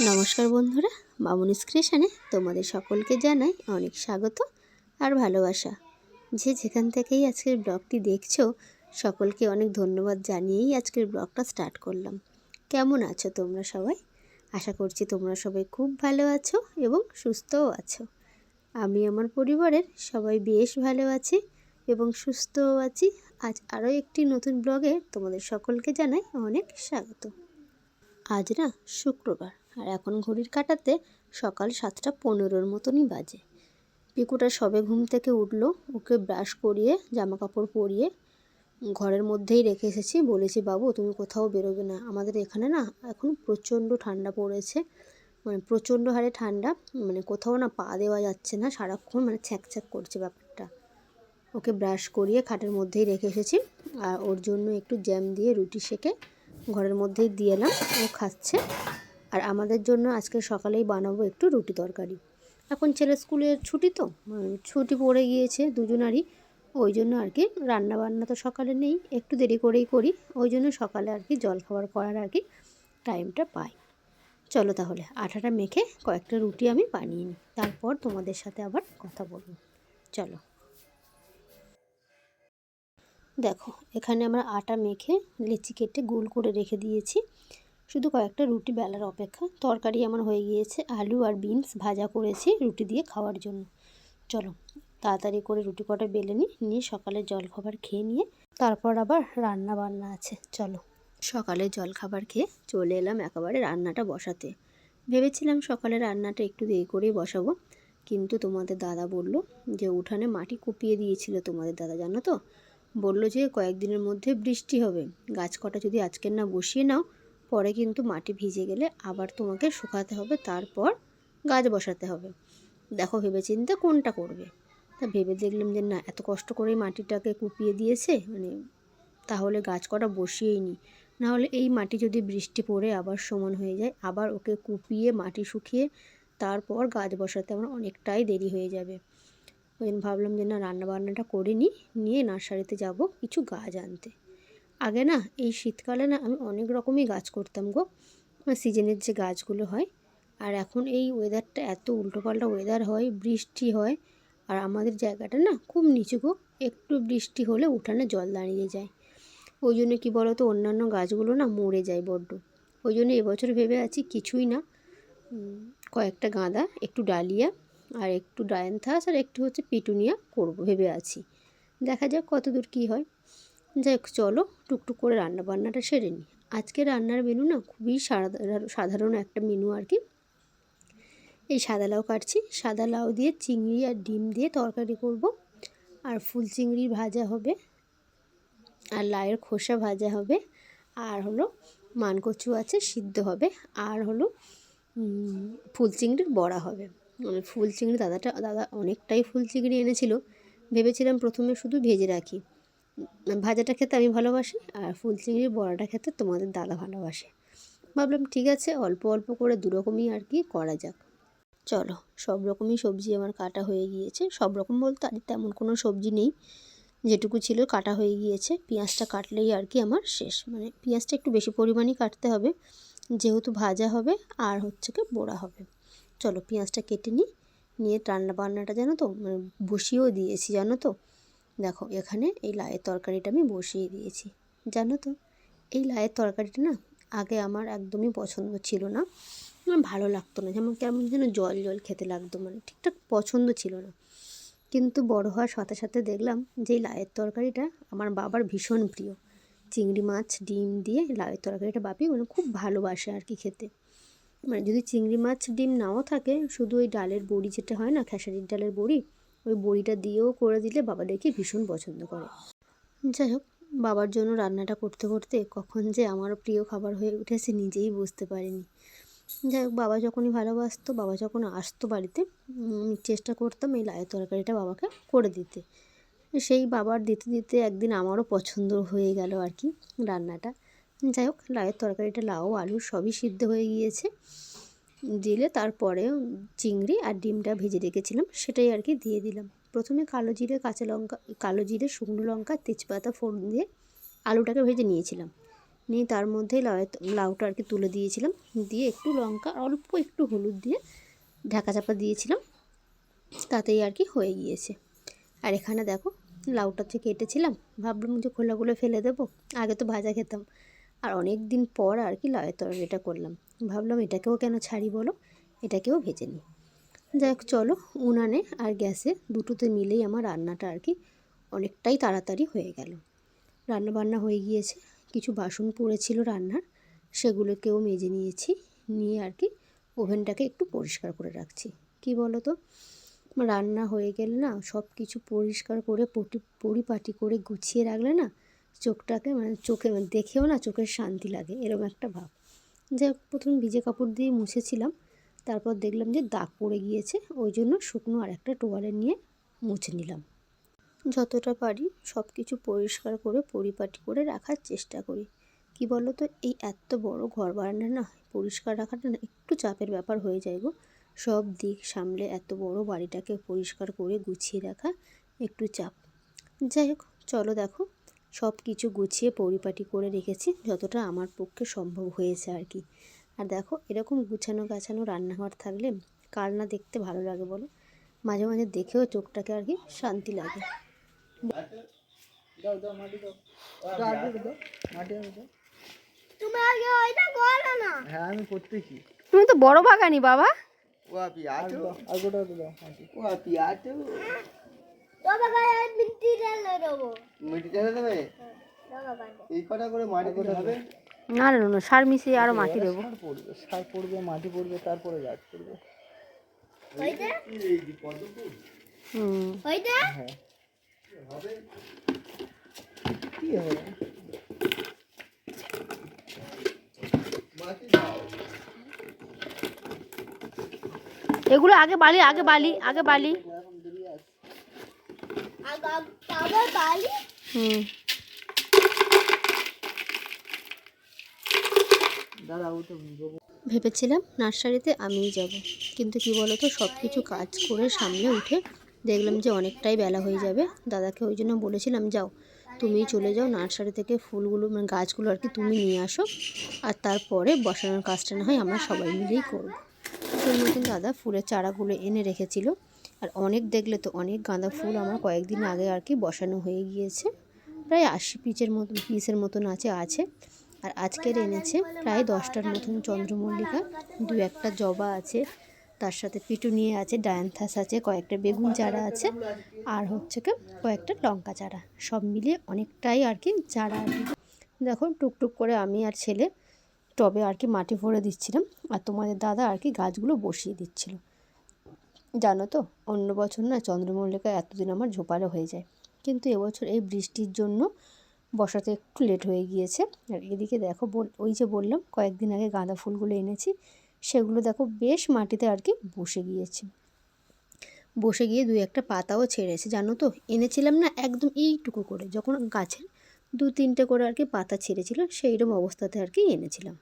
নমস্কার বন্ধুরা, মামুনিস ক্রিয়েশনে তোমাদের সকলকে জানাই অনেক স্বাগত আর ভালোবাসা। যে যেখান থেকেই আজকের ব্লগটি দেখছো সকলকে অনেক ধন্যবাদ জানিয়েই আজকের ব্লগটা স্টার্ট করলাম। কেমন আছো তোমরা সবাই? আশা করছি তোমরা সবাই খুব ভালো আছো এবং সুস্থও আছো। আমি আমার পরিবারের সবাই বেশ ভালো আছি এবং সুস্থও আছি। আজ আরও একটি নতুন ব্লগে তোমাদের সকলকে জানাই অনেক স্বাগত। আজ না শুক্রবার, আর এখন ঘড়ির কাঁটাতে সকাল 7:15 মতনই বাজে। পিকুটা সবে ঘুম থেকে উঠলো, ওকে ব্রাশ করিয়ে জামা কাপড় পরিয়ে ঘরের মধ্যেই রেখে এসেছি। বলেছি, বাবু তুমি কোথাও বেরোবে না, আমাদের এখানে না এখন প্রচণ্ড ঠান্ডা পড়েছে, মানে প্রচণ্ড হারে ঠান্ডা, মানে কোথাও না পা দেওয়া যাচ্ছে না, সারাক্ষণ মানে ছ্যাঁক করছে ব্যাপারটা। ওকে ব্রাশ করিয়ে খাটের মধ্যেই রেখে এসেছি, আর ওর জন্য একটু জ্যাম দিয়ে রুটি সেকে ঘরের মধ্যেই দিয়ে এলাম, ও খাচ্ছে। আর আমাদের জন্য আজকে সকালেই বানাবো একটু রুটি তরকারি। এখন ছেলে স্কুলের ছুটি, তো ছুটি পড়ে গিয়েছে দুজনারই, ওই জন্য আর কি রান্না বান্না তো সকালে নেই, একটু দেরি করেই করি, ওই জন্য সকালে আর কি জলখাবার করার আর কি টাইমটা পাই। চলো তাহলে আটাটা মেখে কয়েকটা রুটি আমি বানিয়ে নিই, তারপর তোমাদের সাথে আবার কথা বলবো। চলো, দেখো এখানে আমরা আটা মেখে লেচি কেটে গোল করে রেখে দিয়েছি, শুধু কয়েকটা রুটি বেলার অপেক্ষা। তরকারি আমার হয়ে গিয়েছে, আলু আর বিনস ভাজা করেছি রুটি দিয়ে খাওয়ার জন্য। চলো তাড়াতাড়ি করে রুটি কটা বেলে নিয়ে সকালে জলখাবার খেয়ে নিয়ে তারপর আবার রান্না বান্না আছে। চলো, সকালে জলখাবার খেয়ে চলে এলাম একেবারে রান্নাটা বসাতে। ভেবেছিলাম সকালে রান্নাটা একটু দেরি করেই বসাবো, কিন্তু তোমাদের দাদা বলল যে উঠানে মাটি কুপিয়ে দিয়েছিল তোমাদের দাদা, জানো তো, বললো যে কয়েকদিনের মধ্যে বৃষ্টি হবে, গাছ কটা যদি আজকের না বসিয়ে নাও, পরে কিন্তু মাটি ভিজে গেলে আবার তোমাকে শুকাতে হবে, তারপর গাছ বসাতে হবে। দেখো ভেবেচিন্তে কোনটা করবে। তা ভেবে দেখলাম যে না, এত কষ্ট করে মাটিটাকে কুপিয়ে দিয়েছে, মানে তাহলে গাছ কটা বসিয়েই নি, নাহলে এই মাটি যদি বৃষ্টি পড়ে আবার সমান হয়ে যায়, আবার ওকে কুপিয়ে মাটি শুকিয়ে তারপর গাছ বসাতে আমার অনেকটাই দেরি হয়ে যাবে। ওই জন্য ভাবলাম যে না, রান্নাবান্নাটা করে নিয়ে নার্সারিতে যাব কিছু গাছ আনতে। আগে না এই শীতকালে না আমি অনেক রকমই গাছ করতাম গো, সিজনের যে গাছগুলো হয়। আর এখন এই ওয়েদারটা এত উল্টোপাল্টা ওয়েদার হয়, বৃষ্টি হয়, আর আমাদের জায়গাটা না খুব নিচু গো, একটু বৃষ্টি হলে উঠানে জল দাঁড়িয়ে যায়। ওই জন্য কী বলো তো, অন্যান্য গাছগুলো না মরে যায় বড্ড। ওই জন্য এবছর ভেবে আছি কিছুই না, কয়েকটা গাঁদা, একটু ডালিয়া, আর একটু ডায়ান্থাস, আর একটু হচ্ছে পিটুনিয়া করব ভেবে আছি। দেখা যাক কত দূর কী হয়। যাই হোক, চলো টুকটুক করে রান্নাবান্নাটা সেরে নিই। আজকে রান্নার মেনু না খুবই সাধারণ একটা মেনু আর কি। এই সাদা লাউ কাটছি, সাদা লাউ দিয়ে চিংড়ি আর ডিম দিয়ে তরকারি করব, আর ফুল চিংড়ি ভাজা হবে, আর লাউয়ের খোসা ভাজা হবে, আর হলো মানকচু আছে সিদ্ধ হবে, আর হলো ফুল চিংড়ির বড়া হবে। মানে ফুল চিংড়ি দাদা অনেকটাই ফুল চিংড়ি এনেছিল, ভেবেছিলাম প্রথমে শুধু ভেজে রাখি, ভাজাটা খেতে আমি ভালোবাসি, আর ফুল চিংড়ির বড়াটা খেতে তোমাদের দাদা ভালোবাসে। ভাবলাম ঠিক আছে, অল্প অল্প করে দুরকমই আর কি করা যাক। চলো, সব রকমই সবজি আমার কাটা হয়ে গিয়েছে, সব রকম বলতে আর তেমন কোনো সবজি নেই, যেটুকু ছিল কাটা হয়ে গিয়েছে। পেঁয়াজটা কাটলেই আর কি আমার শেষ, মানে পেঁয়াজটা একটু বেশি পরিমাণেই কাটতে হবে, যেহেতু ভাজা হবে আর হচ্ছে কি বড়া হবে। চলো পেঁয়াজটা কেটে নিয়ে রান্না বান্নাটা জানো তো, মানে বসিয়েও দিয়েছি জানো তো। দেখো এখানে এই লাউয়ের তরকারিটা আমি বসিয়ে দিয়েছি। জানো তো, এই লাউয়ের তরকারিটা না আগে আমার একদমই পছন্দ ছিল না, আমার ভালো লাগতো না, যেমন কেমন যেন জল জল খেতে লাগতো, মানে ঠিকঠাক পছন্দ ছিল না। কিন্তু বড় হওয়ার সাথে সাথে দেখলাম যে এই লাউয়ের তরকারিটা আমার বাবার ভীষণ প্রিয়। চিংড়ি মাছ ডিম দিয়ে লাউয়ের তরকারিটা বাপি মানে খুব ভালোবাসে আর কি খেতে। মানে যদি চিংড়ি মাছ ডিম নাও থাকে, শুধু ওই ডালের বড়ি যেটা হয় না, খেসারির ডালের বড়ি, ওই বড়িটা দিয়েও করে দিলে বাবা দেখি ভীষণ পছন্দ করে। যাই হোক, বাবার জন্য রান্নাটা করতে করতে কখন যে আমার প্রিয় খাবার হয়ে উঠেছে নিজেই বুঝতে পারিনি। যাই হোক, বাবা যখনই ভালোবাসতো, বাবা যখন আসতো বাড়িতে, চেষ্টা করতাম এই লাউয়ের তরকারিটা বাবাকে করে দিতে। সেই বাবার দিতে দিতে একদিন আমারও পছন্দ হয়ে গেল আর কি রান্নাটা। যাই হোক, লাউয়ের তরকারিটা লাউ আলু সবই সিদ্ধ হয়ে গিয়েছে, দিলে তারপরে চিংড়ি আর ডিমটা ভেজে রেখেছিলাম সেটাই আর কি দিয়ে দিলাম। প্রথমে কালো জিরে শুকনো লঙ্কা তেজপাতা ফোড়ন দিয়ে আলুটাকে ভেজে নিয়েছিলাম, নিয়ে তার মধ্যেই লাউটা আর কি তুলে দিয়েছিলাম, দিয়ে একটু লঙ্কা অল্প একটু হলুদ দিয়ে ঢাকা চাপা দিয়েছিলাম, তাতেই আর কি হয়ে গিয়েছে। আর এখানে দেখো লাউটা যে কেটেছিলাম, ভাবলাম যে খোলাগুলো ফেলে দেবো, আগে তো ভাজা খেতাম, আর অনেক দিন পর আর কি লাউয়ের তরকারিটা করলাম, ভাবলাম এটাকেও কেন ছাড়ি বলো, এটাকেও ভেজে নিই। যাই হোক চলো, উনানে আর গ্যাসে দুটোতে মিলেই আমার রান্নাটা আর কি অনেকটাই তাড়াতাড়ি হয়ে গেল। রান্না বান্না হয়ে গিয়েছে, কিছু বাসন পড়েছিল রান্নার, সেগুলোকেও মেজে নিয়েছি, নিয়ে আর কি ওভেনটাকে একটু পরিষ্কার করে রাখছি। কি বলো তো, রান্না হয়ে গেলে না সব কিছু পরিষ্কার করে পরিপাটি করে গুছিয়ে রাখলে না চোখটাকে চোখে দেখেও না চোখের শান্তি লাগে, এরকম একটা ভাব। যাই হোক প্রথমে ভিজে কাপড় দিয়ে মুছেছিলাম, তারপর দেখলাম যে দাগ পড়ে গিয়েছে, ওই জন্য শুকনো আর একটা টোয়ালে নিয়ে মুছে নিলাম। যতটা পারি সব কিছু পরিষ্কার করে পরিপাটি করে রাখার চেষ্টা করি। কি বলো তো, এই এত বড় ঘর বারান্দা না পরিষ্কার রাখাটা না একটু চাপের ব্যাপার হয়ে যায় গো। সব দিক সামলে এত বড় বাড়িটাকে পরিষ্কার করে গুছিয়ে রাখা একটু চাপ। যাই হোক চলো, দেখো সব কিছু গুছিয়ে পরিপাটি করে রেখেছি যতটা আমার পক্ষে সম্ভব হয়েছে আর কি। আর দেখো এরকম গুছানো গাছানো রান্নাঘর থাকলে কার না দেখতে ভালো লাগে বলো, মাঝে মাঝে দেখেও চোখটাকে আর কি শান্তি লাগে। তুমি তো বড় বাগানি বাবা। না না না, সার মিশিয়ে আরো মাটি দেবো। সার পড়বে, মাটি পড়বে, তারপরে গাছ পড়বে। কি হবে? এগুলো আগে বালি, আগে বালি, আগে বালি। ভেবেছিলাম নার্সারিতে আমিই যাব, কিন্তু কি বলো তো সব কিছু কাজ করে সামনে উঠে দেখলাম যে অনেকটাই বেলা হয়ে যাবে। দাদাকে ওই জন্য বলেছিলাম যাও তুমিই চলে যাও, নার্সারি থেকে ফুলগুলো গাছগুলো আর কি তুমি নিয়ে আসো, আর তারপরে বসানোর কাজটা না হয় আমরা সবাই মিলেই করবো। সেই মতন দাদা ফুলের চারাগুলো এনে রেখেছিল, আর অনেক দেখলে তো অনেক গাঁদা ফুল আমার কয়েকদিন আগে আর কি বসানো হয়ে গিয়েছে, প্রায় 80 পিসের মতন আছে। আর আজকের এনেছে প্রায় 10টার মতন চন্দ্রমল্লিকা, 2-1টা জবা আছে, তার সাথে পিটুনিয়া আছে, ডায়ান্থাস আছে, কয়েকটা বেগুন চারা আছে, আর হচ্ছে কি কয়েকটা লঙ্কা চারা, সব মিলিয়ে অনেকটাই আর কি চারা আর কি। দেখো টুকটুক করে আমি আর ছেলে টবে আর কি মাটি ভরে দিচ্ছিলাম, আর তোমাদের দাদা আর কি গাছগুলো বসিয়ে দিচ্ছিল। জানো তো অন্য বছর না চন্দ্রমল্লিকা এতদিন আমার ঝোপালো হয়ে যায়, কিন্তু এবছর এই বৃষ্টির জন্য বসাতে একটু লেট হয়ে গিয়েছে। আর এদিকে দেখো ওই যে বললাম কয়েকদিন আগে গাঁদা ফুলগুলো এনেছি, সেগুলো দেখো বেশ মাটিতে আর কি বসে গিয়ে 2-1টা পাতাও ছেড়েছে। জানো তো এনেছিলাম না একদম এইটুকু করে, যখন গাছের 2-3টে করে আর কি পাতা ছেড়েছিল সেইরকম অবস্থাতে আর কি এনেছিলাম।